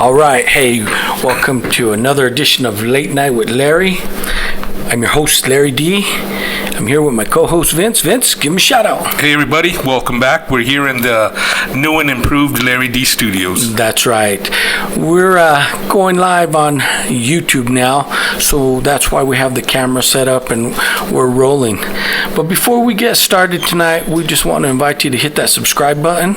All right, hey, welcome to another edition of Late Night with Larry. I'm your host, Larry D. I'm here with my co-host, Vince. Vince, give him a shout out. Hey, everybody. Welcome back. We're here in the new and improved Larry D Studios. That's right. We're going live on YouTube now, so that's why we have the camera set up and we're rolling. But before we get started tonight, we just want to invite you to hit that subscribe button.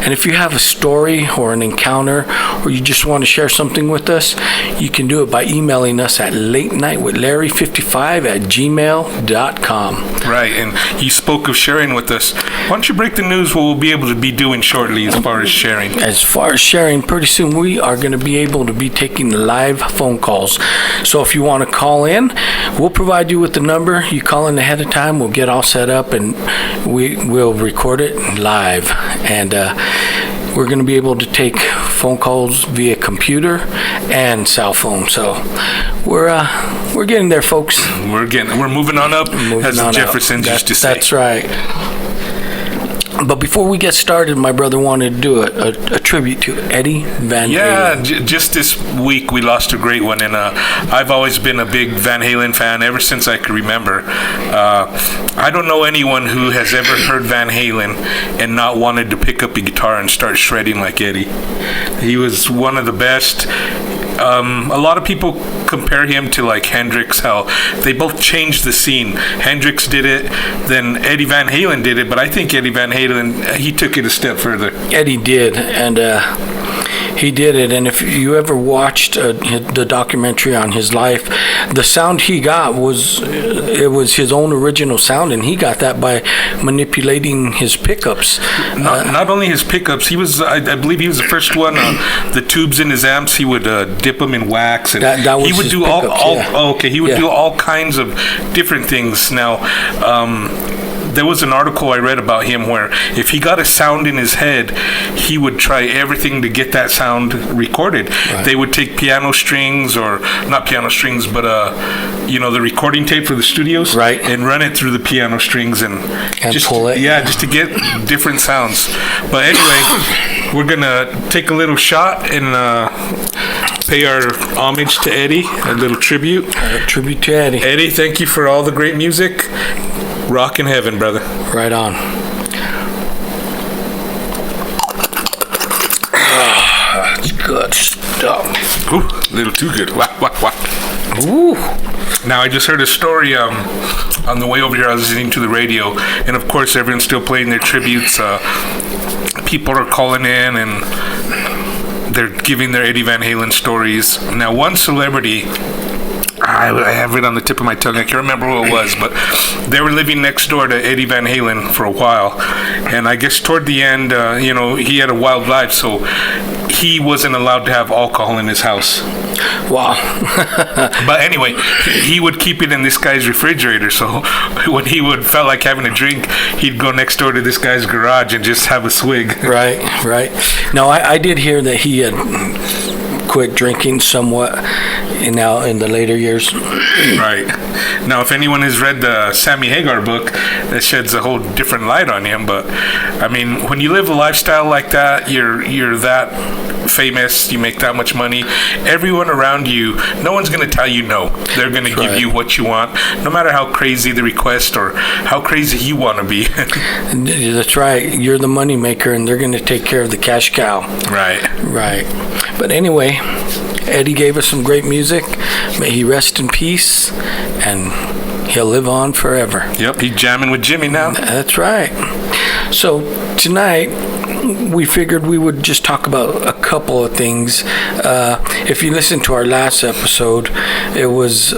And if you have a story or an encounter, or you just want to share something with us, you can do it by emailing us at latenightwithlarry55@gmail.com. Right, and you spoke of sharing with us. Why don't you break the news what we'll be able to be doing shortly as far as sharing? As far as sharing, pretty soon we are going to be able to be taking live phone calls. So if you want to call in, we'll provide you with the number. You call in ahead of time, we'll get all set up, and we'll record it live. And we're going to be able to take phone calls via computer and cell phone. So we're getting there, folks. We're moving on up, as the Jeffersons used to say. That's right. But before we get started, my brother wanted to do a tribute to Eddie Van Halen. Yeah, just this week we lost a great one, and I've always been a big Van Halen fan ever since I can remember. I don't know anyone who has ever heard Van Halen and not wanted to pick up a guitar and start shredding like Eddie. He was one of the best. A lot of people compare him to like Hendrix, how they both changed the scene. Hendrix did it, then Eddie Van Halen did it, but I think Eddie Van Halen, he took it a step further. Eddie did, and he did it. And if you ever watched the documentary on his life, the sound he got was his own original sound, and he got that by manipulating his pickups. Not only his pickups, he was, I believe he was the first one, the tubes in his amps, he would dip them in wax, and that was he would his do pickups, he would do all kinds of different things. Now, there was an article I read about him where if he got a sound in his head, he would try everything to get that sound recorded. Right. They would take piano strings, or not piano strings, but the recording tape for the studios, right, and run it through the piano strings and just pull it. Yeah, just to get different sounds. But anyway, we're gonna take a little shot and pay our homage to Eddie, a little tribute. Tribute to Eddie. Eddie, thank you for all the great music. Rock in heaven, brother. Right on. That's good stuff. Ooh, a little too good. Whack, whack, whack. Ooh. Now, I just heard a story on the way over here. I was listening to the radio, and of course, everyone's still playing their tributes. People are calling in, and they're giving their Eddie Van Halen stories. Now, one celebrity, I have it on the tip of my tongue. I can't remember who it was, but they were living next door to Eddie Van Halen for a while. And I guess toward the end, he had a wild life, so he wasn't allowed to have alcohol in his house. Wow. But anyway, he would keep it in this guy's refrigerator. So when he would felt like having a drink, he'd go next door to this guy's garage and just have a swig. Right. Now, I did hear that he had quit drinking somewhat in the later years. Right. Now, if anyone has read the Sammy Hagar book, that sheds a whole different light on him. But I mean, when you live a lifestyle like that, you're that famous, you make that much money, everyone around you, no one's going to tell you no. They're going to give you what you want, no matter how crazy the request or how crazy you want to be. That's right. You're the money maker, and they're going to take care of the cash cow. Right. But anyway, Eddie gave us some great music. May he rest in peace, and he'll live on forever. Yep, he's jamming with Jimmy now. That's right. So tonight, we figured we would just talk about a couple of things. If you listen to our last episode, it was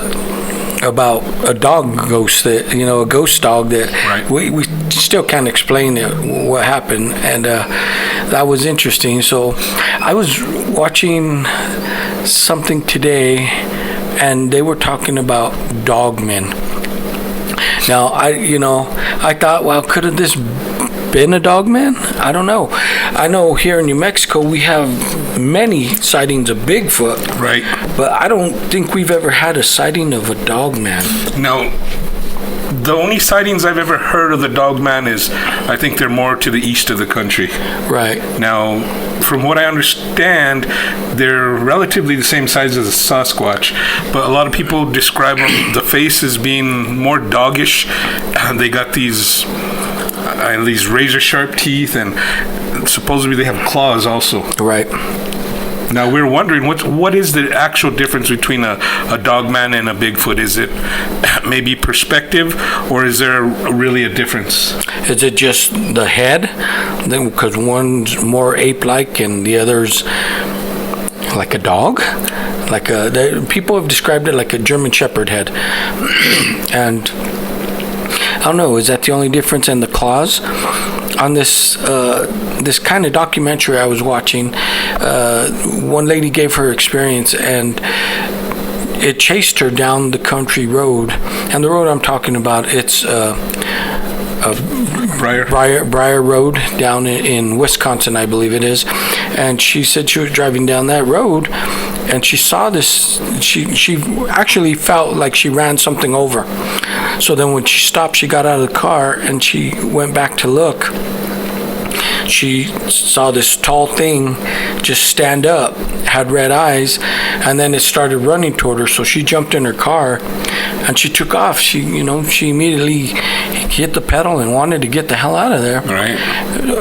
about a dog ghost, a ghost dog that we still can't explain what happened, and that was interesting. So I was watching something today, and they were talking about Dogman. Now I thought, well, could have this been a dogman? I don't know. I know here in New Mexico we have many sightings of Bigfoot. Right. But I don't think we've ever had a sighting of a dogman. No. The only sightings I've ever heard of the Dogman is, I think they're more to the east of the country. Right. Now, from what I understand, they're relatively the same size as a Sasquatch, but a lot of people describe them, the face as being more doggish. They got these razor sharp teeth, and supposedly they have claws also. Right. Now we're wondering what is the actual difference between a Dogman and a Bigfoot? Is it maybe perspective, or is there really a difference? Is it just the head? Because one's more ape-like and the other's like a dog. People have described it like a German Shepherd head, and I don't know. Is that the only difference in the claws? On this kind of documentary I was watching, one lady gave her experience, and it chased her down the country road. And the road I'm talking about, it's Briar Road down in Wisconsin, I believe it is. And she said she was driving down that road, and she saw this. She actually felt like she ran something over. So then when she stopped, she got out of the car and she went back to look. She saw this tall thing just stand up, had red eyes, and then it started running toward her. So she jumped in her car and she took off. She immediately hit the pedal and wanted to get the hell out of there. Right.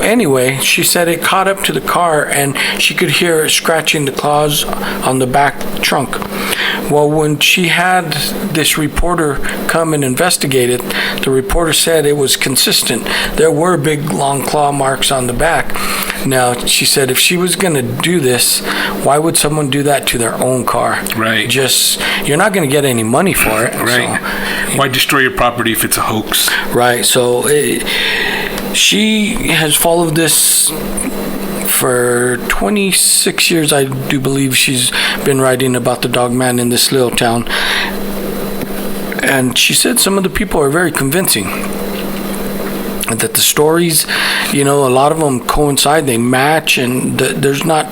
Anyway, she said it caught up to the car and she could hear it scratching the claws on the back trunk. Well, when she had this reporter come and investigate it, the reporter said it was consistent. There were big, long claw marks on the back. Now, she said if she was going to do this, why would someone do that to their own car? Right. You're not going to get any money for it. Right. So, why destroy your property if it's a hoax? Right. So she has followed this for 26 years, I do believe. She's been writing about the Dogman in this little town. And she said some of the people are very convincing. And that the stories, a lot of them coincide, they match, and they're not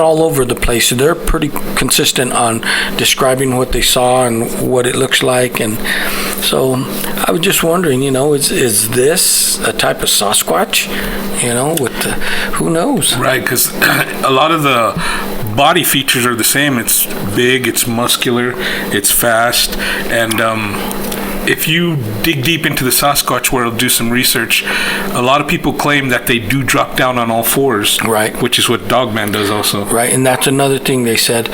all over the place. They're pretty consistent on describing what they saw and what it looks like. And so I was just wondering, is this a type of Sasquatch? Who knows? Right, because a lot of the body features are the same. It's big, it's muscular, it's fast, and if you dig deep into the Sasquatch world, do some research, a lot of people claim that they do drop down on all fours. Right. Which is what Dogman does also. Right, and that's another thing they said,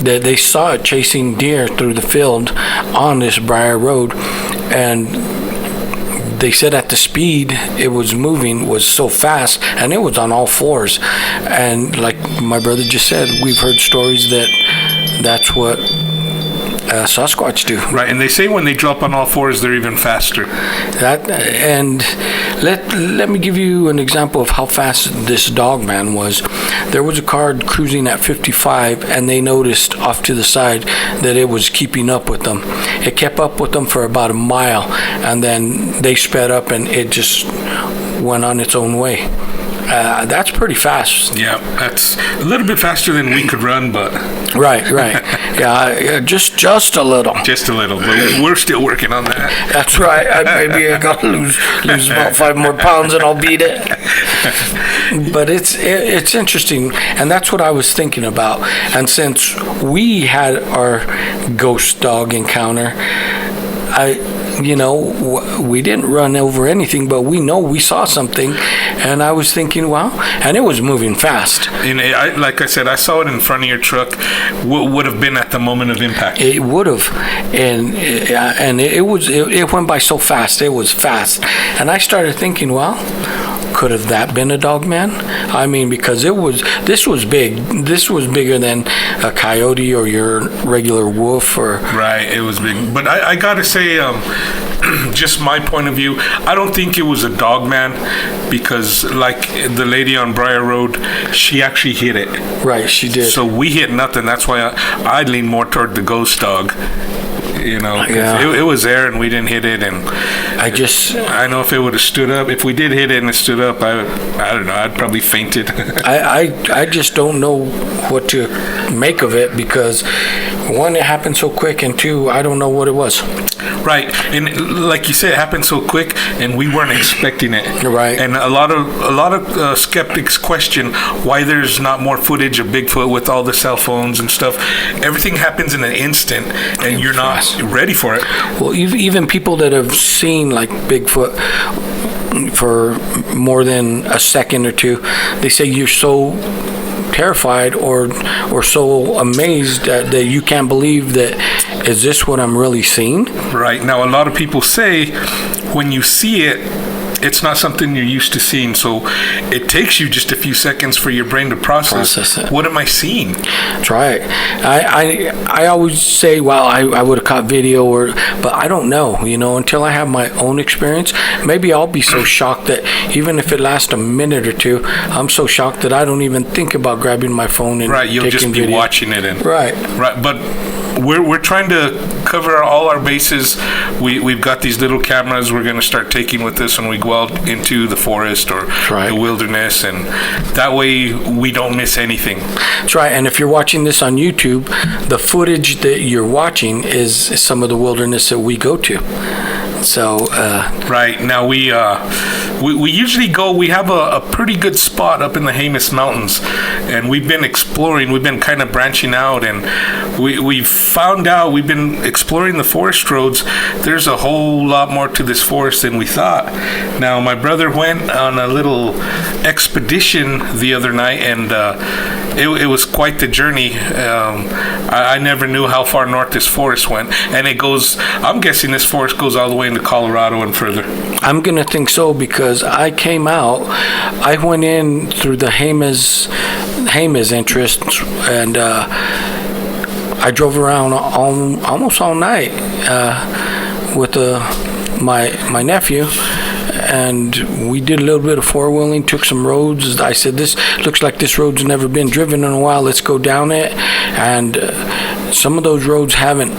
that they saw it chasing deer through the field on this Briar Road, and they said at the speed it was moving was so fast, and it was on all fours. And like my brother just said, we've heard stories that's what Sasquatch do. Right, and they say when they drop on all fours, they're even faster. Let me give you an example of how fast this Dogman was. There was a car cruising at 55, and they noticed off to the side that it was keeping up with them. It kept up with them for about a mile, and then they sped up, and it just went on its own way. That's pretty fast. Yeah, that's a little bit faster than we could run, but... Right. Yeah, just a little. Just a little, but we're still working on that. That's right. Maybe I got to lose about 5 more pounds and I'll beat it. But it's interesting, and that's what I was thinking about. And since we had our ghost dog encounter, we didn't run over anything, but we know we saw something, and I was thinking, wow, and it was moving fast. And like I said, I saw it in front of your truck. What would have been at the moment of impact? It would have, and it went by so fast. It was fast, and I started thinking, well, could have that been a Dogman? I mean, because this was big. This was bigger than a coyote or your regular wolf. Right, it was big. But I gotta say, just my point of view, I don't think it was a Dogman, because like the lady on Briar Road, she actually hit it. Right, she did. So we hit nothing. That's why I lean more toward the ghost dog. You know, 'cause Yeah. it was there and we didn't hit it. And I know if it would have stood up, if we did hit it and it stood up, I don't know, I'd probably fainted. I just don't know what to make of it because, one, it happened so quick, and two, I don't know what it was. Right, and like you said, it happened so quick, and we weren't expecting it. Right. And a lot of skeptics question why there's not more footage of Bigfoot with all the cell phones and stuff. Everything happens in an instant, and you're not ready for it. Well, even people that have seen like Bigfoot for more than a second or two, they say you're so terrified or so amazed that you can't believe that, is this what I'm really seeing? Right. Now, a lot of people say when you see it, it's not something you're used to seeing, so it takes you just a few seconds for your brain to process it. What am I seeing? That's right. I always say, well, I would have caught video, but I don't know, until I have my own experience. Maybe I'll be so shocked that even if it lasts a minute or two, I'm so shocked that I don't even think about grabbing my phone and right. You'll just be video. watching it, and right. But we're trying to cover all our bases. We've got these little cameras we're going to start taking with us when we go out into the forest or the wilderness, and that way we don't miss anything. That's right. And if you're watching this on YouTube, the footage that you're watching is some of the wilderness that we go to. So right now we usually go. We have a pretty good spot up in the Jemez Mountains, and we've been exploring. We've been kind of branching out, and we've found out, we've been exploring the forest roads. There's a whole lot more to this forest than we thought. Now, my brother went on a little expedition the other night, and it was quite the journey. I never knew how far north this forest went, and it goes. I'm guessing this forest goes all the way into Colorado and further. I'm gonna think so because I came out. I went in through the Jemez entrance, and I drove around almost all night with my nephew. And we did a little bit of four-wheeling, took some roads. I said, this looks like this road's never been driven in a while. Let's go down it. And some of those roads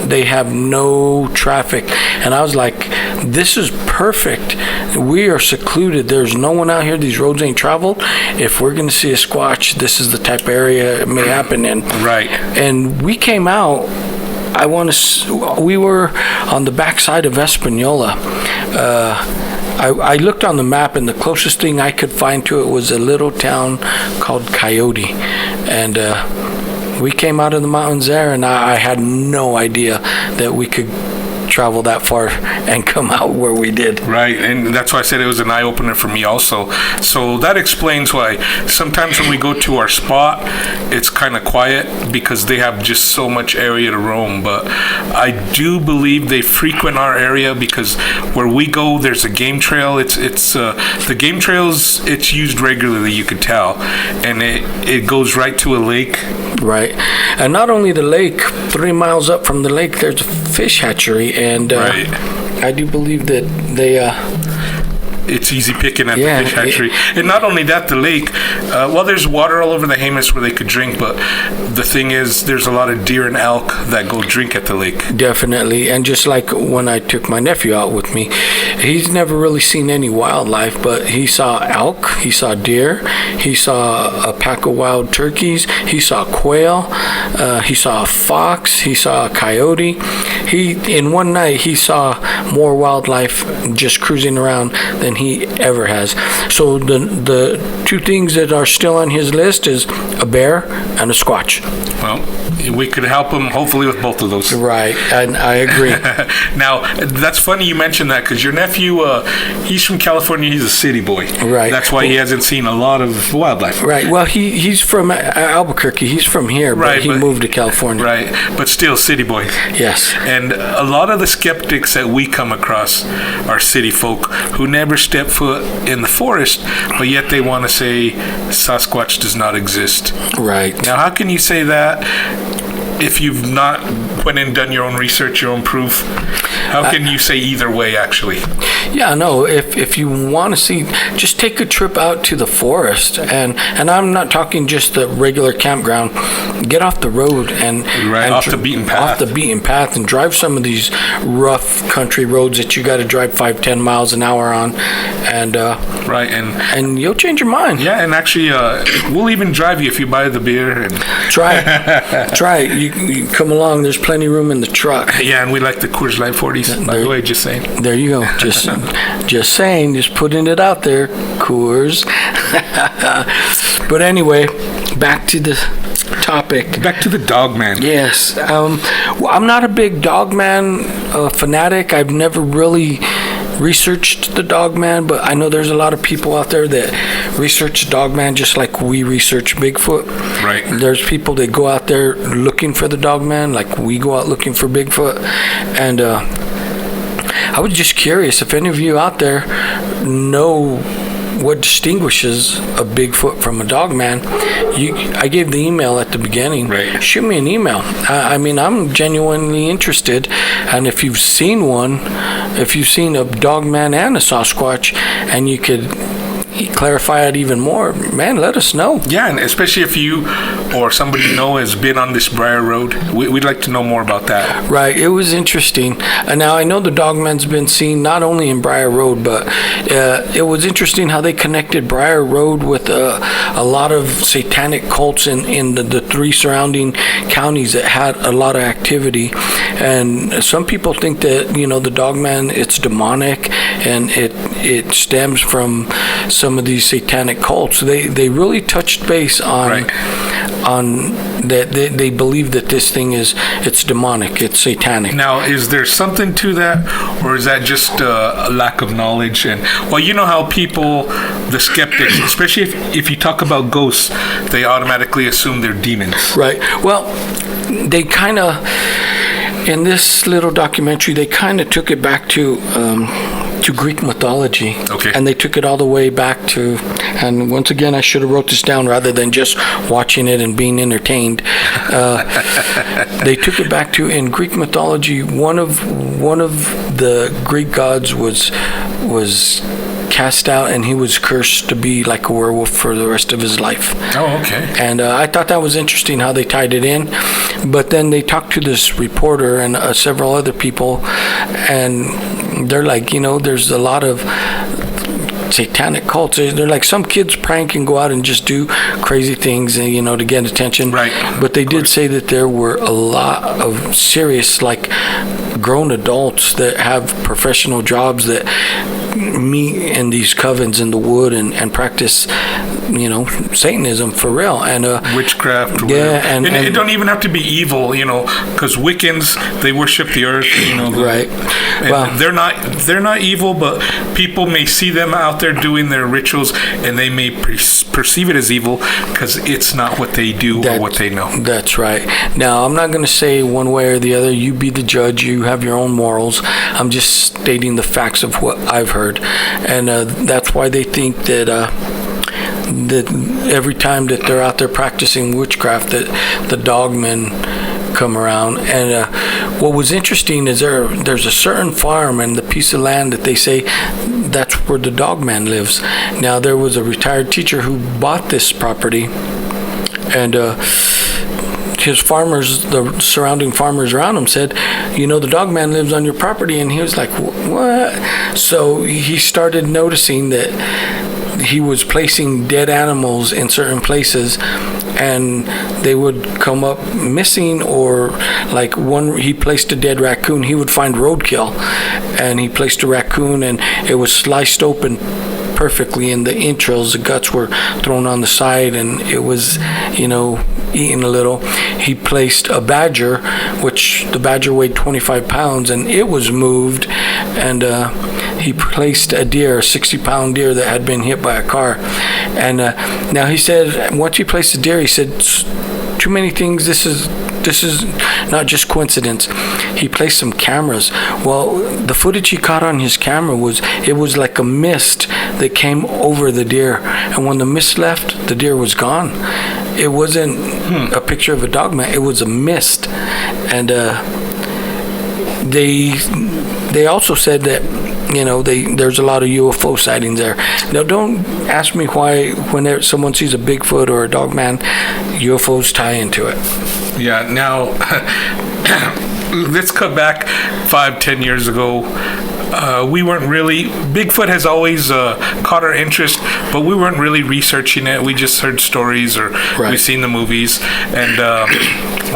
they have no traffic. And I was like, this is perfect. We are secluded. There's no one out here. These roads ain't traveled. If we're going to see a squatch, this is the type of area it may happen in. Right. And we came out. We were on the backside of Espanola. I looked on the map, and the closest thing I could find to it was a little town called Coyote. And we came out of the mountains there, and I had no idea that we could travel that far and come out where we did. Right, and that's why I said it was an eye-opener for me also. So that explains why sometimes when we go to our spot, it's kind of quiet because they have just so much area to roam. But I do believe they frequent our area because where we go, there's a game trail. It's the game trails, it's used regularly, you could tell, and it goes right to a lake. Right, and not only the lake, 3 miles up from the lake, there's a fish hatchery. And I do believe that they it's easy picking at the fish hatchery. And not only that, the lake, there's water all over the Jemez where they could drink, but the thing is, there's a lot of deer and elk that go drink at the lake. Definitely. And just like when I took my nephew out with me, he's never really seen any wildlife, but he saw elk, he saw deer, he saw a pack of wild turkeys, he saw quail, he saw a fox, he saw a coyote. In one night, he saw more wildlife just cruising around than he ever has. So the two things that are still on his list is a bear and a squatch. Well, we could help him hopefully with both of those. Right, and I agree. Now, that's funny you mentioned that because your nephew, he's from California. He's a city boy. Right. That's why he hasn't seen a lot of wildlife. Right. Well, he's from Albuquerque. He's from here, but he moved to California. Right, but still city boy. Yes. And a lot of the skeptics that we come across are city folk who never step foot in the forest, but yet they want to say Sasquatch does not exist. Right. Now, how can you say that if you've not went and done your own research, your own proof. How can you say either way, actually? Yeah, no, if you want to see, just take a trip out to the forest. And I'm not talking just the regular campground. Get off the road and off the beaten path. Off the beaten path and drive some of these rough country roads that you got to drive 5-10 miles an hour on. And and you'll change your mind. Yeah, and actually, we'll even drive you if you buy the beer. And try it. You come along. There's plenty of room in the truck. Yeah, and we like the Coors Light 40s. By the way, just saying. There you go. Just saying. Just putting it out there. Coors. But anyway, back to the topic. Back to the Dogman. Yes. Well, I'm not a big Dogman fanatic. I've never really researched the Dogman, but I know there's a lot of people out there that research Dogman just like we research Bigfoot. Right. There's people that go out there looking for the Dogman like we go out looking for Bigfoot. And I was just curious if any of you out there know what distinguishes a Bigfoot from a Dogman. I gave the email at the beginning. Right. Shoot me an email. I mean, I'm genuinely interested. And if you've seen one, if you've seen a Dogman and a Sasquatch, and you could clarify it even more, man, let us know. Yeah, and especially if you or somebody you know has been on this Briar Road, we'd like to know more about that. Right, it was interesting. And now I know the Dogman's been seen not only in Briar Road, but it was interesting how they connected Briar Road with a lot of satanic cults in the three surrounding counties that had a lot of activity. And some people think that, the Dogman, it's demonic and it stems from some of these satanic cults. They really touched base on that. They believe that this thing it's demonic, it's satanic. Now, is there something to that, or is that just a lack of knowledge? And well, you know how people, the skeptics, especially if you talk about ghosts, they automatically assume they're demons. Right. Well, they kind of, in this little documentary, they kind of took it back to Greek mythology. Okay. And they took it all the way back to, and once again, I should have wrote this down rather than just watching it and being entertained. They took it back to, in Greek mythology, one of the Greek gods was cast out, and he was cursed to be like a werewolf for the rest of his life. Oh, okay. And I thought that was interesting how they tied it in. But then they talked to this reporter and several other people, and they're like, there's a lot of satanic cults. They're like, some kids prank and go out and just do crazy things, and to get attention. Right. But they did say that there were a lot of serious, like, grown adults that have professional jobs that meet in these covens in the wood and practice, Satanism for real, and witchcraft. Or yeah, and it don't even have to be evil, because Wiccans, they worship the earth. Right. Well, they're not evil, but people may see them out there doing their rituals, and they may perceive it as evil because it's not what they do or what they know. That's right. Now, I'm not going to say one way or the other. You be the judge. You have your own morals. I'm just stating the facts of what I've heard, and that's why they think that every time that they're out there practicing witchcraft, that the Dogmen come around. And what was interesting is there's a certain farm and the piece of land that they say that's where the Dogman lives. Now, there was a retired teacher who bought this property, and his farmers, the surrounding farmers around him, said, the Dogman lives on your property. And he was like, what? So he started noticing that he was placing dead animals in certain places, and they would come up missing, or like he placed a dead raccoon. He would find roadkill, and he placed a raccoon, and it was sliced open perfectly, and the entrails, the guts were thrown on the side, and it was, eaten a little. He placed a badger, which the badger weighed 25 pounds, and it was moved, and he placed a deer, a 60-pound deer that had been hit by a car. And now he said, once he placed the deer, he said, too many things, this is not just coincidence. He placed some cameras. Well, the footage he caught on his camera was like a mist that came over the deer, and when the mist left, the deer was gone. It wasn't a picture of a Dogman, it was a mist. And they also said that, there's a lot of UFO sightings there. Now, don't ask me why when someone sees a Bigfoot or a Dogman, UFOs tie into it. Yeah, now, let's cut back 5-10 years ago. We weren't really, Bigfoot has always caught our interest, but we weren't really researching it. We just heard stories or we've seen the movies. And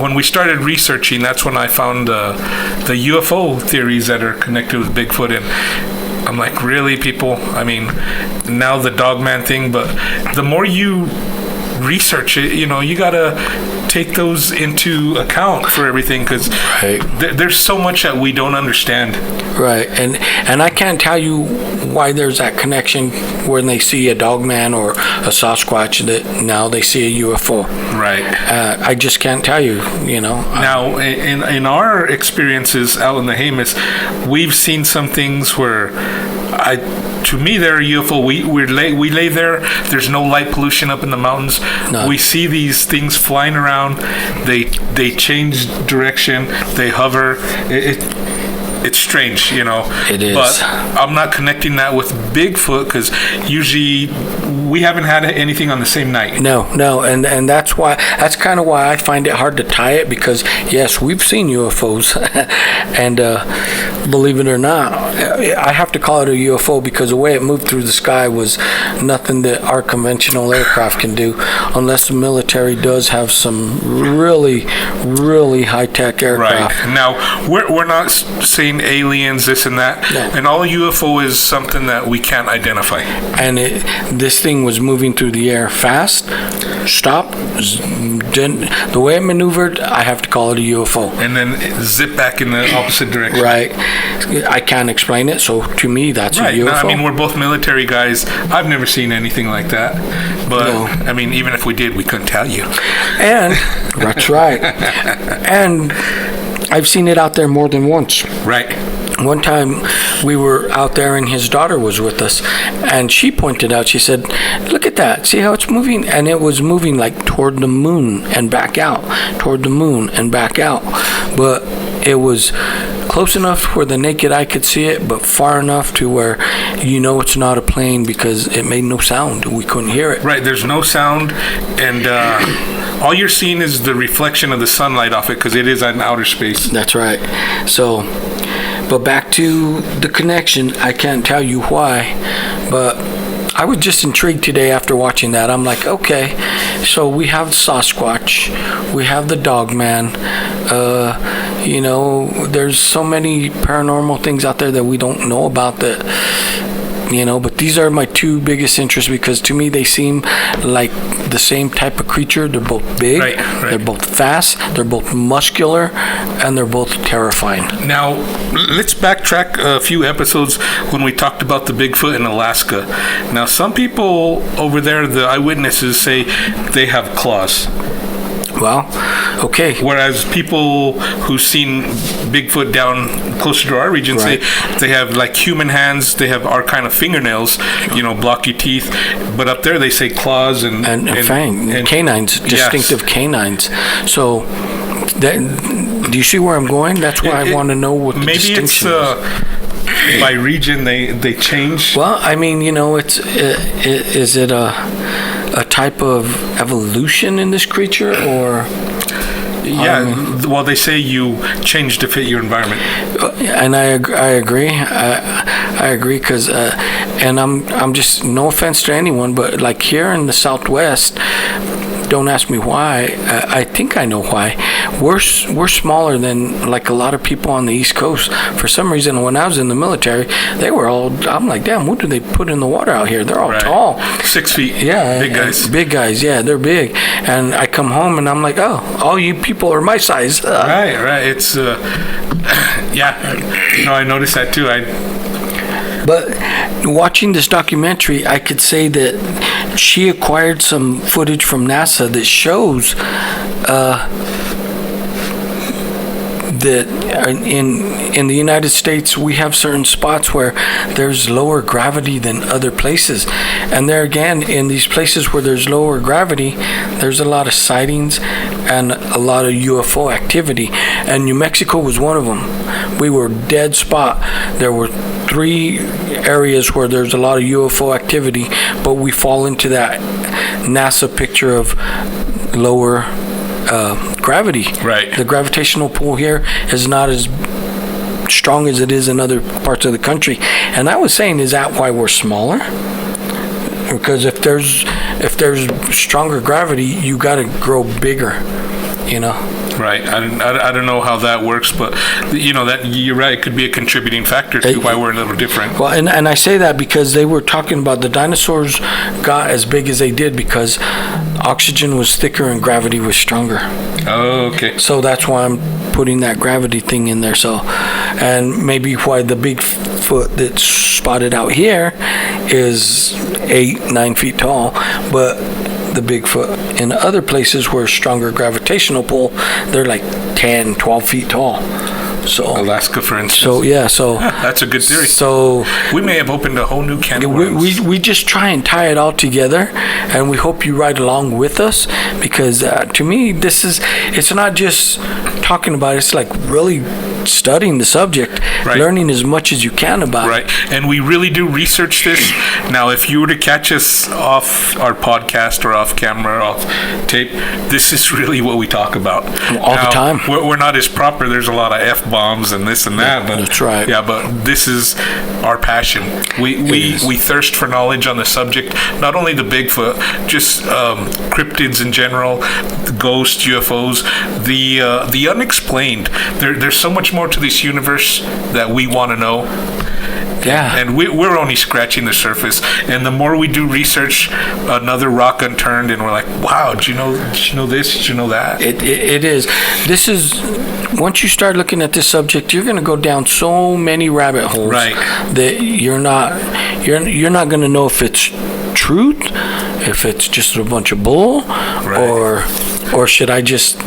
when we started researching, that's when I found the UFO theories that are connected with Bigfoot. And I'm like, really, people? I mean, now the Dogman thing, but the more you research it, you gotta take those into account for everything, because there's so much that we don't understand. Right, and I can't tell you why there's that connection when they see a Dogman or a Sasquatch that now they see a UFO. Right. I just can't tell you. Now, in our experiences out in the Jemez, we've seen some things where to me, they're a UFO. We lay there. There's no light pollution up in the mountains. No. We see these things flying around. They change direction. They hover. It's strange, It is. But I'm not connecting that with Bigfoot, because usually we haven't had anything on the same night. No, and that's kind of why I find it hard to tie it, because yes, we've seen UFOs, and believe it or not, I have to call it a UFO because the way it moved through the sky was nothing that our conventional aircraft can do, unless the military does have some really, really high-tech aircraft. Right. Now, we're not saying aliens, this and that, no. And all UFO is something that we can't identify. And this thing was moving through the air fast, stopped, the way it maneuvered, I have to call it a UFO. And then zip back in the opposite direction. Right. I can't explain it, so to me, that's a UFO. Now, I mean, we're both military guys. I've never seen anything like that. But, no. I mean, even if we did, we couldn't tell you. And, that's right. And I've seen it out there more than once. Right. One time we were out there and his daughter was with us, and she pointed out, she said, look at that, see how it's moving? And it was moving like toward the moon and back out, toward the moon and back out. But it was close enough where the naked eye could see it, but far enough to where it's not a plane because it made no sound. We couldn't hear it. Right, there's no sound, and all you're seeing is the reflection of the sunlight off it, because it is in outer space. That's right. So, but back to the connection, I can't tell you why, but I was just intrigued today after watching that. I'm like, okay, so we have Sasquatch, we have the Dogman, there's so many paranormal things out there that we don't know about that, but these are my two biggest interests, because to me they seem like the same type of creature. They're both big, right. They're both fast, they're both muscular, and they're both terrifying. Now, let's backtrack a few episodes when we talked about the Bigfoot in Alaska. Now, some people over there, the eyewitnesses, say they have claws. Well, okay. Whereas people who've seen Bigfoot down closer to our region say they have like human hands, they have our kind of fingernails, blocky teeth. But up there they say claws and fang, and canines, distinctive canines. So, do you see where I'm going? That's why I want to know what the distinction is. By region they change. Well, I mean, is it a type of evolution in this creature, or? Yeah, well, they say you change to fit your environment. And I agree. I agree, because, and I'm just, no offense to anyone, but like here in the Southwest, don't ask me why. I think I know why. We're smaller than like a lot of people on the East Coast. For some reason, when I was in the military, they were all. I'm like, damn, what do they put in the water out here? They're all tall, 6 feet. Yeah, big guys. Big guys. Yeah, they're big. And I come home and I'm like, oh, all you people are my size. Right. It's yeah. I noticed that too. But watching this documentary, I could say that she acquired some footage from NASA that shows that in the United States we have certain spots where there's lower gravity than other places, and there again, in these places where there's lower gravity, there's a lot of sightings and a lot of UFO activity, and New Mexico was one of them. We were dead spot. There were 3 areas where there's a lot of UFO activity, but we fall into that NASA picture of lower gravity. Right. The gravitational pull here is not as strong as it is in other parts of the country. And I was saying, is that why we're smaller? Because if there's stronger gravity, you got to grow bigger, you know. Right. I don't know how that works, but you know that you're right. It could be a contributing factor to why we're a little different. Well, and I say that because they were talking about the dinosaurs got as big as they did because oxygen was thicker and gravity was stronger. Oh, okay. So that's why I'm putting that gravity thing in there. So, and maybe why the Bigfoot that's spotted out here is 8-9 feet tall, but the Bigfoot in other places where stronger gravitational pull, they're like 10, 12 feet tall. So Alaska, for instance. So yeah, so that's a good theory. So we may have opened a whole new can of worms. We just try and tie it all together, and we hope you ride along with us because to me, it's not just talking about it, it's like really studying the subject, right. Learning as much as you can about it. Right, and we really do research this. Now, if you were to catch us off our podcast or off camera, off tape, this is really what we talk about. All the time. We're not as proper. There's a lot of F-bombs and this and that. But, that's right. Yeah, but this is our passion. We thirst for knowledge on the subject, not only the Bigfoot, just cryptids in general, ghosts, UFOs, the unexplained. There's so much more to this universe that we want to know. Yeah. And we're only scratching the surface. And the more we do research, another rock unturned, and we're like, wow, did you know this? Did you know that? It is. This is, once you start looking at this subject, you're going to go down so many rabbit holes, right, that you're not going to know if it's truth, if it's just a bunch of bull, right, or should I just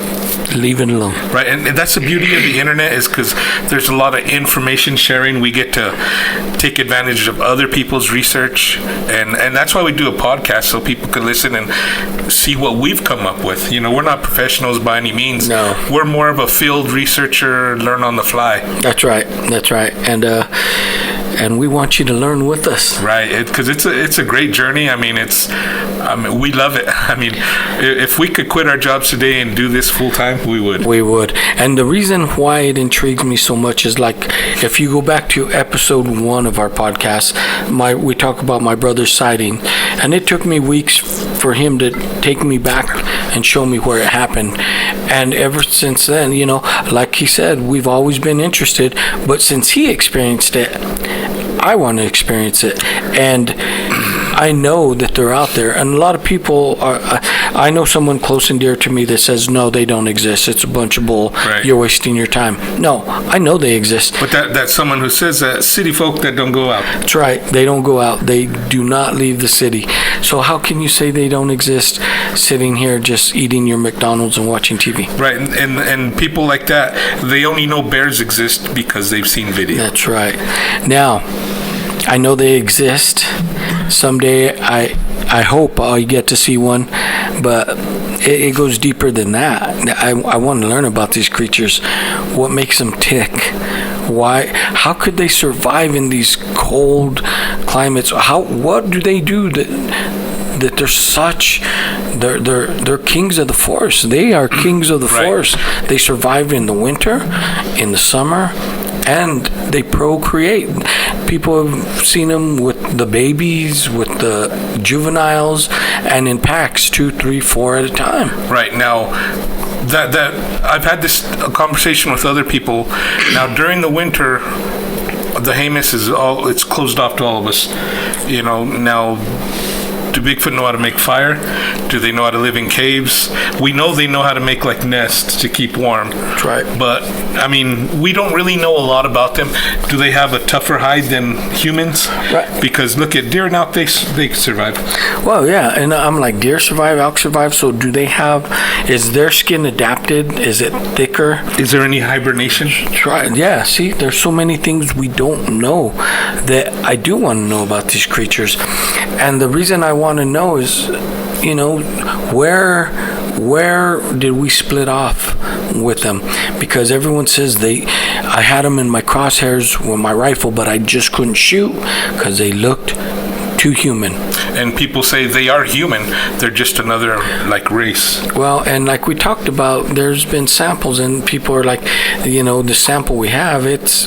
leave it alone? Right, and that's the beauty of the internet, is because there's a lot of information sharing. We get to take advantage of other people's research, and that's why we do a podcast, so people can listen and see what we've come up with. You know, we're not professionals by any means. No. We're more of a field researcher, learn on the fly. That's right. And we want you to learn with us. Right, because it's a great journey. I mean, we love it. I mean, if we could quit our jobs today and do this full time, we would. We would. And the reason why it intrigues me so much is, like, if you go back to episode 1 of our podcast, we talk about my brother's sighting, and it took me weeks for him to take me back and show me where it happened. And ever since then, you know, like he said, we've always been interested, but since he experienced it, I want to experience it. And I know that they're out there, and a lot of people are. I know someone close and dear to me that says, no, they don't exist. It's a bunch of bull. Right. You're wasting your time. No, I know they exist. But that's someone who says that city folk that don't go out. That's right. They don't go out. They do not leave the city. So how can you say they don't exist sitting here just eating your McDonald's and watching TV? Right, and people like that, they only know bears exist because they've seen video. That's right. Now, I know they exist. Someday, I hope I get to see one, but it goes deeper than that. I want to learn about these creatures. What makes them tick? Why? How could they survive in these cold climates? What do they do that they're such? They're kings of the forest. They are kings of the forest. They survive in the winter, in the summer, and they procreate. People have seen them with the babies, with the juveniles, and in packs, 2, 3, 4 at a time. Right. Now, that I've had this conversation with other people. Now, during the winter, the Hamas it's closed off to all of us. You know, now, do Bigfoot know how to make fire? Do they know how to live in caves? We know they know how to make, like, nests to keep warm. That's right. But, I mean, we don't really know a lot about them. Do they have a tougher hide than humans? Right. Because look at deer now, they survive. Well, yeah, and I'm like, deer survive, elk survive, so do they is their skin adapted? Is it thicker? Is there any hibernation? Right. Yeah, see, there's so many things we don't know that I do want to know about these creatures. And the reason I want to know is, you know, where where did we split off with them? Because everyone says I had them in my crosshairs with my rifle, but I just couldn't shoot because they looked too human. And people say they are human. They're just another race. Well, and like we talked about, there's been samples, and people are like, the sample we have, it's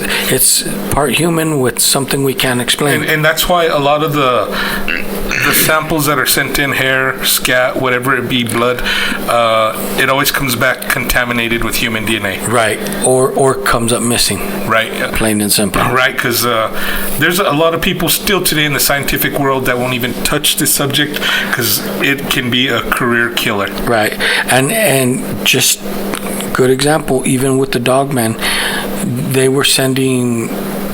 part human with something we can't explain. And that's why a lot of the samples that are sent in, hair, scat, whatever it be, blood, it always comes back contaminated with human DNA. Right. Or comes up missing. Right. Plain and simple. Right, because there's a lot of people still today in the scientific world that won't even touch this subject because it can be a career killer. Right. And just good example, even with the Dogman, they were sending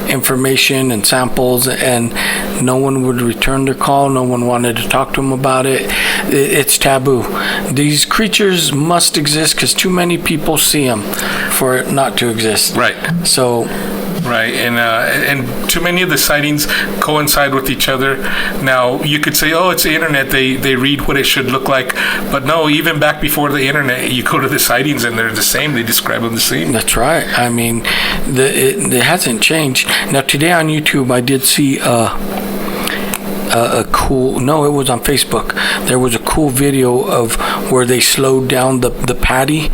information and samples, and no one would return their call. No one wanted to talk to them about it. It's taboo. These creatures must exist because too many people see them for it not to exist. Right. So. Right, and too many of the sightings coincide with each other. Now, you could say, oh, it's the internet, they read what it should look like. But no, even back before the internet, you go to the sightings and they're the same. They describe them the same. That's right. I mean, it hasn't changed. Now, today on YouTube, I did see a cool, no, it was on Facebook. There was a cool video of where they slowed down the Patty,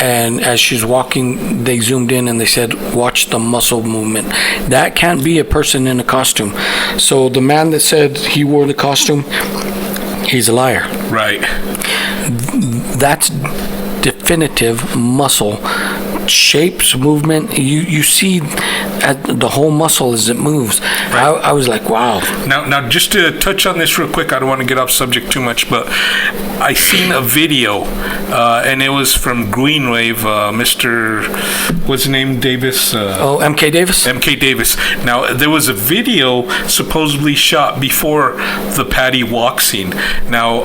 and as she's walking, they zoomed in and they said, watch the muscle movement. That can't be a person in a costume. So the man that said he wore the costume, he's a liar. Right. That's definitive muscle shapes, movement. You see the whole muscle as it moves. Right. I was like, wow. Now, just to touch on this real quick, I don't want to get off subject too much, but I seen a video, and it was from Greenwave, Mr. What's his name? Davis. MK Davis. MK Davis. Now, there was a video supposedly shot before the Patty walk scene. Now,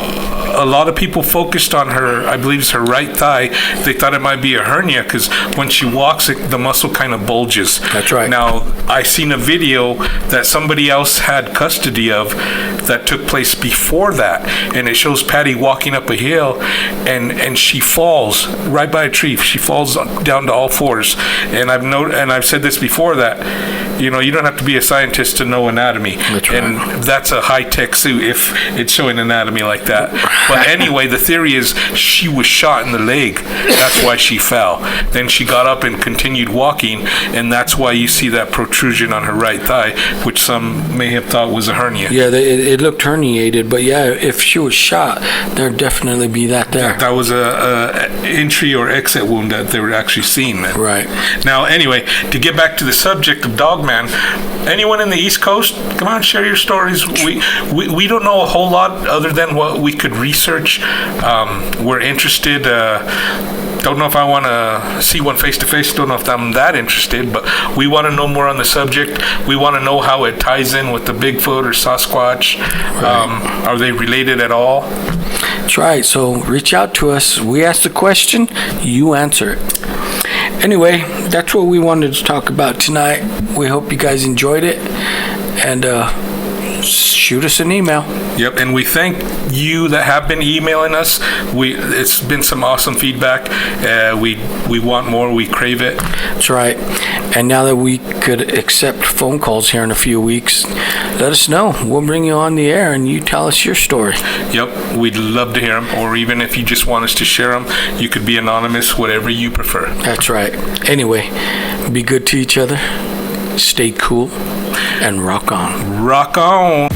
a lot of people focused on her, I believe it's her right thigh. They thought it might be a hernia because when she walks, the muscle kind of bulges. That's right. Now, I seen a video that somebody else had custody of that took place before that, and it shows Patty walking up a hill, and she falls right by a tree. She falls down to all fours. And I've said this before that, you don't have to be a scientist to know anatomy. That's right. And that's a high-tech suit if it's showing anatomy like that. But anyway, the theory is she was shot in the leg. That's why she fell. Then she got up and continued walking, and that's why you see that protrusion on her right thigh, which some may have thought was a hernia. Yeah, it looked herniated, but yeah, if she was shot, there'd definitely be that there. That was a entry or exit wound that they were actually seeing then. Right. Now, anyway, to get back to the subject of Dogman, anyone in the East Coast, come on, share your stories. We don't know a whole lot other than what we could research. We're interested. Don't know if I want to see one face to face. Don't know if I'm that interested, but we want to know more on the subject. We want to know how it ties in with the Bigfoot or Sasquatch. Right. Are they related at all? That's right. So reach out to us. We ask the question, you answer it. Anyway, that's what we wanted to talk about tonight. We hope you guys enjoyed it, and shoot us an email. Yep, and we thank you that have been emailing us. It's been some awesome feedback. We want more. We crave it. That's right. And now that we could accept phone calls here in a few weeks, let us know. We'll bring you on the air and you tell us your story. Yep, we'd love to hear them. Or even if you just want us to share them, you could be anonymous, whatever you prefer. That's right. Anyway, be good to each other. Stay cool. And rock on. Rock on.